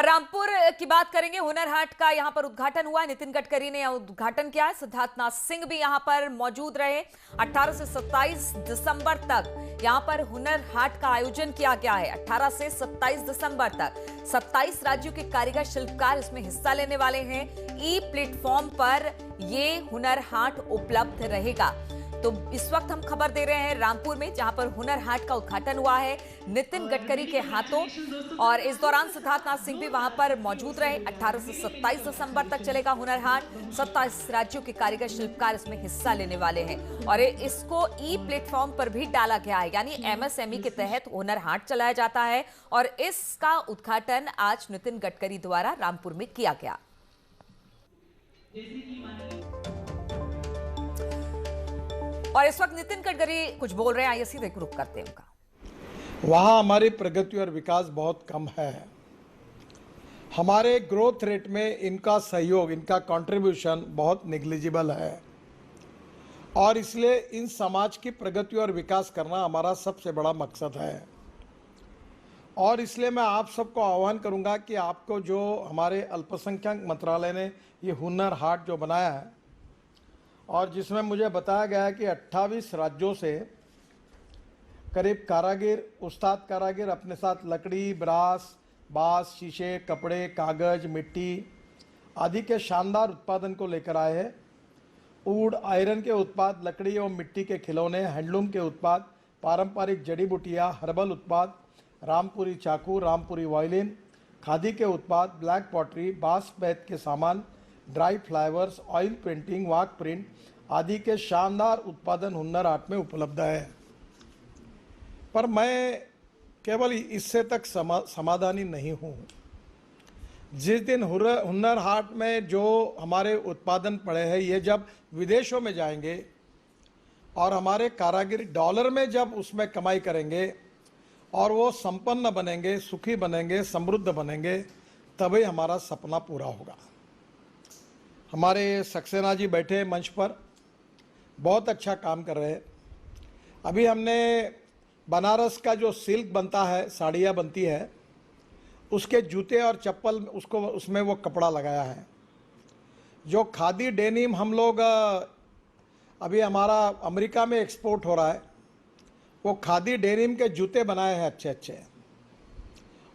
रामपुर की बात करेंगे। हुनर हाट का यहां पर उद्घाटन हुआ। नितिन गडकरी ने उद्घाटन किया है। सिद्धार्थनाथ सिंह भी यहां पर मौजूद रहे। 18 से 27 दिसंबर तक यहां पर हुनर हाट का आयोजन किया गया है। 18 से 27 दिसंबर तक 27 राज्यों के कारीगर शिल्पकार इसमें हिस्सा लेने वाले हैं। ई प्लेटफॉर्म पर ये हुनर हाट उपलब्ध रहेगा। तो इस वक्त हम खबर दे रहे हैं रामपुर में, जहां पर हुनर हाट का उद्घाटन हुआ है नितिन गडकरी के हाथों, और इस दौरान सिद्धार्थनाथ सिंह भी वहां पर मौजूद रहे। 18 से 27 दिसंबर तक चलेगा हुनर हाट। 27 राज्यों के कारीगर शिल्पकार इसमें हिस्सा लेने वाले हैं और इसको ई प्लेटफॉर्म पर भी डाला गया है, यानी एमएसएमई के तहत हुनर हाट चलाया जाता है और इसका उद्घाटन आज नितिन गडकरी द्वारा रामपुर में किया गया। और इस वक्त नितिन गडकरी कुछ बोल रहे हैं, आइए सीधे रुख करते हैं उनका। वहाँ हमारी प्रगति और विकास बहुत कम है। हमारे ग्रोथ रेट में इनका सहयोग, इनका कंट्रीब्यूशन बहुत नेग्लिजिबल है और इसलिए इन समाज की प्रगति और विकास करना हमारा सबसे बड़ा मकसद है। और इसलिए मैं आप सबको आह्वान करूंगा कि आपको जो हमारे अल्पसंख्यक मंत्रालय ने ये हुनर हाट जो बनाया है और जिसमें मुझे बताया गया है कि 28 राज्यों से करीब कारागिर, उस्ताद कारागिर अपने साथ लकड़ी, ब्रास, बांस, शीशे, कपड़े, कागज, मिट्टी आदि के शानदार उत्पादन को लेकर आए हैं। वुड, आयरन के उत्पाद, लकड़ी और मिट्टी के खिलौने, हैंडलूम के उत्पाद, पारंपरिक जड़ी बूटियाँ, हर्बल उत्पाद, रामपुरी चाकू, रामपुरी वायलिन, खादी के उत्पाद, ब्लैक पॉटरी, बांस बेत के सामान, ड्राई फ्लावर्स, ऑयल पेंटिंग, वाक प्रिंट आदि के शानदार उत्पादन हुनर हाट में उपलब्ध है। पर मैं केवल इससे तक समाधानी नहीं हूँ। जिस दिन हुनर हाट में जो हमारे उत्पादन पड़े हैं, ये जब विदेशों में जाएंगे और हमारे कारागिर डॉलर में जब उसमें कमाई करेंगे और वो संपन्न बनेंगे, सुखी बनेंगे, समृद्ध बनेंगे, तभी हमारा सपना पूरा होगा। हमारे सक्सेना जी बैठे मंच पर बहुत अच्छा काम कर रहे हैं। अभी हमने बनारस का जो सिल्क बनता है, साड़ियाँ बनती है, उसके जूते और चप्पल उसको उसमें वो कपड़ा लगाया है। जो खादी डेनिम हम लोग अभी हमारा अमेरिका में एक्सपोर्ट हो रहा है, वो खादी डेनिम के जूते बनाए हैं अच्छे अच्छे।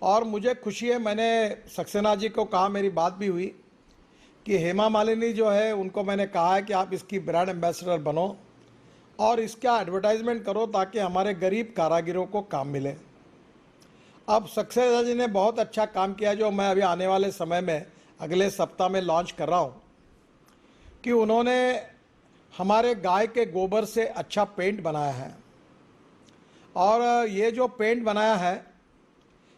और मुझे खुशी है, मैंने सक्सेना जी को कहा, मेरी बात भी हुई कि हेमा मालिनी जो है उनको मैंने कहा है कि आप इसकी ब्रांड एम्बेसडर बनो और इसका एडवर्टाइजमेंट करो ताकि हमारे गरीब कारागिरों को काम मिले। अब सक्सेना जी ने बहुत अच्छा काम किया, जो मैं अभी आने वाले समय में अगले सप्ताह में लॉन्च कर रहा हूँ, कि उन्होंने हमारे गाय के गोबर से अच्छा पेंट बनाया है। और ये जो पेंट बनाया है,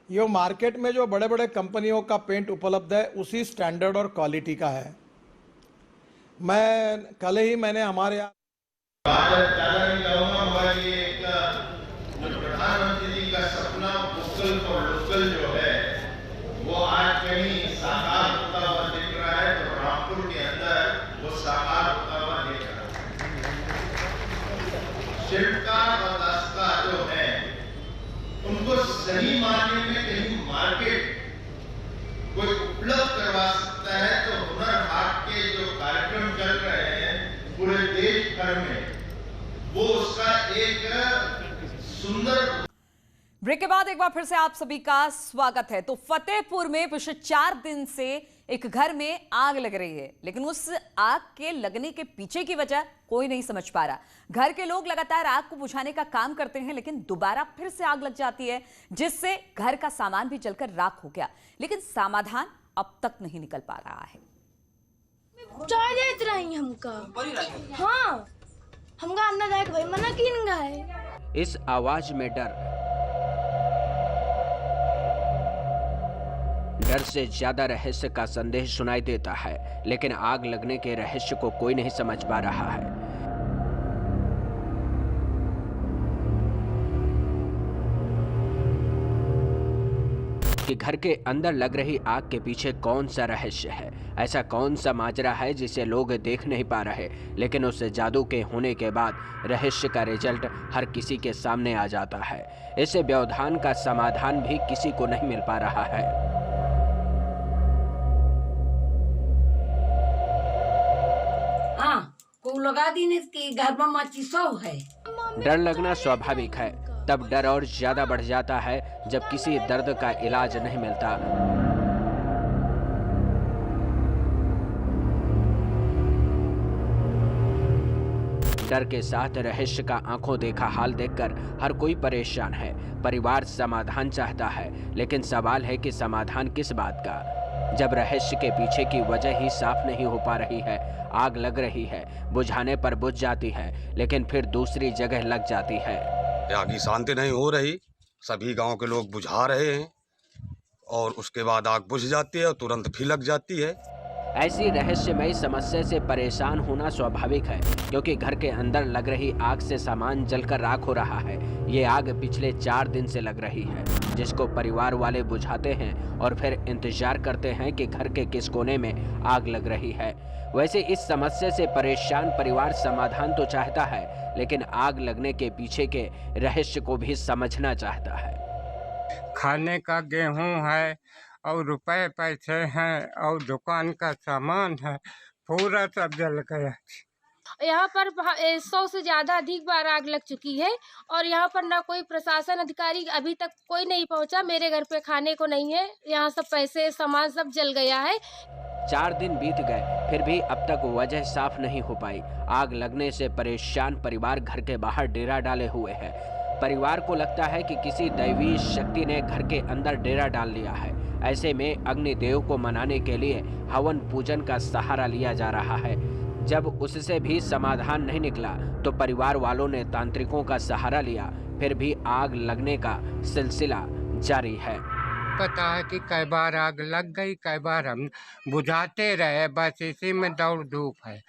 ये मार्केट में जो बड़े बड़े कंपनियों का पेंट उपलब्ध है उसी स्टैंडर्ड और क्वालिटी का है। मैं कल ही मैंने हमारे यहाँ जो प्रधानमंत्री जी का सपना वोकल फॉर लोकल जो है वो आज कहीं साकार होता हुआ दिख रहा है। तो रामपुर के अंदर वो साकार होता हुआ दिख रहा है। शिल्पकार और दस्तकार जो है उनको सही मायने में कहीं मार्केट कोई उपलब्ध करवा सकता है। तो हुनर हाट के जो कार्यक्रम चल रहे हैं पूरे देश भर में, वो उसका एक सुंदर। ब्रेक के बाद एक बार फिर से आप सभी का स्वागत है। तो फतेहपुर में पिछले 4 दिन से एक घर में आग लग रही है, लेकिन उस आग के लगने के पीछे की वजह कोई नहीं समझ पा रहा। घर के लोग लगातार आग को बुझाने का काम करते हैं, लेकिन दोबारा फिर से आग लग जाती है, जिससे घर का सामान भी जलकर राख हो गया। लेकिन समाधान अब तक नहीं निकल पा रहा है। चाय देत रही हमका, हाँ हमका अंदर जाके भाई मना कीन है। इस आवाज में डर से ज्यादा रहस्य का संदेश सुनाई देता है, लेकिन आग लगने के रहस्य को कोई नहीं समझ पा रहा है। कि घर के अंदर लग रही आग के पीछे कौन सा रहस्य है, ऐसा कौन सा माजरा है जिसे लोग देख नहीं पा रहे, लेकिन उस जादू के होने के बाद रहस्य का रिजल्ट हर किसी के सामने आ जाता है। इस व्यवधान का समाधान भी किसी को नहीं मिल पा रहा है। लगा दी ने कि घर में मच्छी सौ है। डर लगना स्वाभाविक है, तब डर और ज्यादा बढ़ जाता है जब किसी दर्द का इलाज नहीं मिलता। डर के साथ रहस्य का आंखों देखा हाल देखकर हर कोई परेशान है। परिवार समाधान चाहता है, लेकिन सवाल है कि समाधान किस बात का, जब रहस्य के पीछे की वजह ही साफ नहीं हो पा रही है। आग लग रही है, बुझाने पर बुझ जाती है, लेकिन फिर दूसरी जगह लग जाती है। आग की शांति नहीं हो रही, सभी गांव के लोग बुझा रहे हैं और उसके बाद आग बुझ जाती है और तुरंत फिर लग जाती है। ऐसी रहस्यमयी समस्या से परेशान होना स्वाभाविक है, क्योंकि घर के अंदर लग रही आग से सामान जलकर राख हो रहा है। ये आग पिछले 4 दिन से लग रही है, जिसको परिवार वाले बुझाते हैं और फिर इंतजार करते हैं कि घर के किस कोने में आग लग रही है। वैसे इस समस्या से परेशान परिवार समाधान तो चाहता है, लेकिन आग लगने के पीछे के रहस्य को भी समझना चाहता है। खाने का गेहूं है और रुपए पैसे हैं और दुकान का सामान है, पूरा सब जल गया। यहाँ पर 100 से ज़्यादा अधिक बार आग लग चुकी है और यहाँ पर ना कोई प्रशासन अधिकारी अभी तक कोई नहीं पहुँचा। मेरे घर पे खाने को नहीं है, यहाँ सब पैसे सामान सब जल गया है। 4 दिन बीत गए, फिर भी अब तक वजह साफ नहीं हो पाई। आग लगने से परेशान परिवार घर के बाहर डेरा डाले हुए है। परिवार को लगता है कि किसी दैवीय शक्ति ने घर के अंदर डेरा डाल लिया है। ऐसे में अग्निदेव को मनाने के लिए हवन पूजन का सहारा लिया जा रहा है। जब उससे भी समाधान नहीं निकला तो परिवार वालों ने तांत्रिकों का सहारा लिया। फिर भी आग लगने का सिलसिला जारी है। पता है कि कई बार आग लग गई, कई बार हम बुझाते रहे, बस इसी में दौड़ धूप है।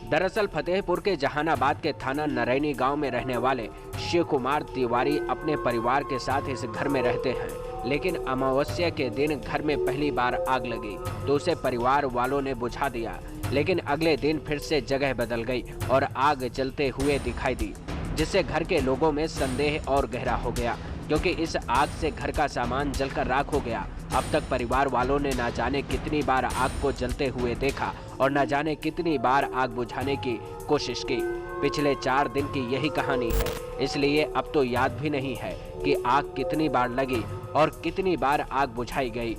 दरअसल फतेहपुर के जहानाबाद के थाना नरैनी गांव में रहने वाले शिव कुमार तिवारी अपने परिवार के साथ इस घर में रहते हैं, लेकिन अमावस्या के दिन घर में पहली बार आग लगी तो उसे परिवार वालों ने बुझा दिया, लेकिन अगले दिन फिर से जगह बदल गई और आग जलते हुए दिखाई दी, जिससे घर के लोगों में संदेह और गहरा हो गया, क्योंकि इस आग से घर का सामान जलकर राख हो गया। अब तक परिवार वालों ने न जाने कितनी बार आग को जलते हुए देखा और न जाने कितनी बार आग बुझाने की कोशिश की। पिछले 4 दिन की यही कहानी है, इसलिए अब तो याद भी नहीं है कि आग कितनी बार लगी और कितनी बार आग बुझाई गई।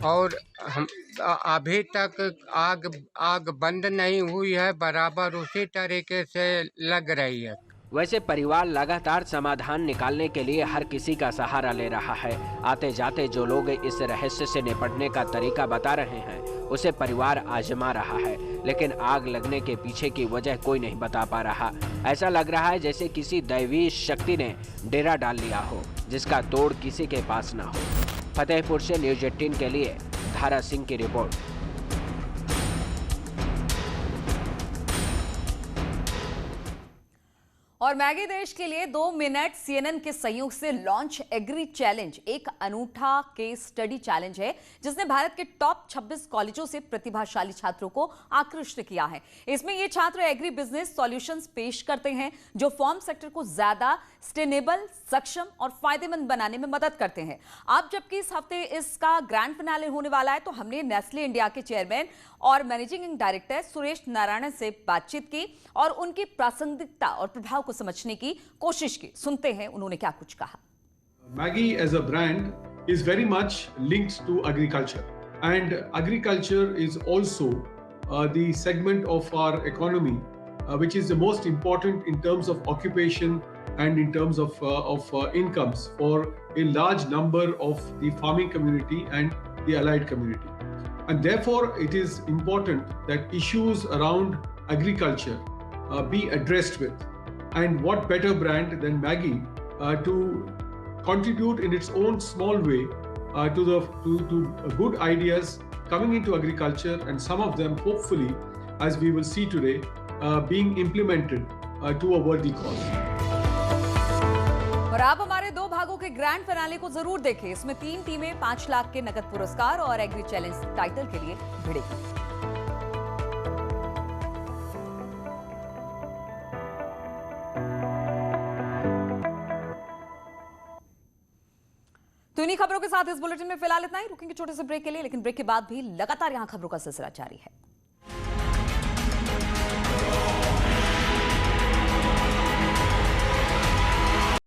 और हम अभी तक आग बंद नहीं हुई है, बराबर उसी तरीके से लग रही है। वैसे परिवार लगातार समाधान निकालने के लिए हर किसी का सहारा ले रहा है। आते जाते जो लोग इस रहस्य से निपटने का तरीका बता रहे हैं, उसे परिवार आजमा रहा है, लेकिन आग लगने के पीछे की वजह कोई नहीं बता पा रहा। ऐसा लग रहा है जैसे किसी दैवीय शक्ति ने डेरा डाल लिया हो, जिसका तोड़ किसी के पास ना हो। फतेहपुर से न्यूज़ 18 के लिए धारा सिंह की रिपोर्ट। और मैगी देश के लिए 2 मिनट CNN के सहयोग से लॉन्च एग्री चैलेंज एक अनूठा केस स्टडी चैलेंज है, जिसने भारत के टॉप 26 कॉलेजों से प्रतिभाशाली छात्रों को आकृष्ट किया है। इसमें ये छात्र एग्री बिजनेस सॉल्यूशंस पेश करते हैं, जो फॉर्म सेक्टर को ज्यादा सस्टेनेबल, सक्षम और फायदेमंद बनाने में मदद करते हैं। अब जबकि इस हफ्ते इसका ग्रैंड फिनाले होने वाला है, तो हमने नेस्ले इंडिया के चेयरमैन और मैनेजिंग डायरेक्टर सुरेश नारायण से बातचीत की और उनकी प्रासंगिकता और प्रभाव को समझने की कोशिश की। सुनते हैं उन्होंने क्या कुछ कहा। Maggi as a brand is very much linked to agriculture, and agriculture is also the segment of our economy which is the most important in terms of occupation and in terms of incomes for a large number of the farming community and the allied community. And therefore, it is important that issues around agriculture be addressed with. And what better brand than Maggi to contribute in its own small way to good ideas coming into agriculture, and some of them hopefully, as we will see today, being implemented to a worthy cause. और आप हमारे 2 भागों के grand finale को जरूर देखें। इसमें 3 टीमें 5 लाख के नकद पुरस्कार और एग्री चैलेंज टाइटल के लिए भिड़ेगी। तो इन्हीं खबरों के साथ इस बुलेटिन में फिलहाल इतना ही। रुकेंगे छोटे से ब्रेक के लिए, लेकिन ब्रेक के बाद भी लगातार यहां खबरों का सिलसिला जारी है।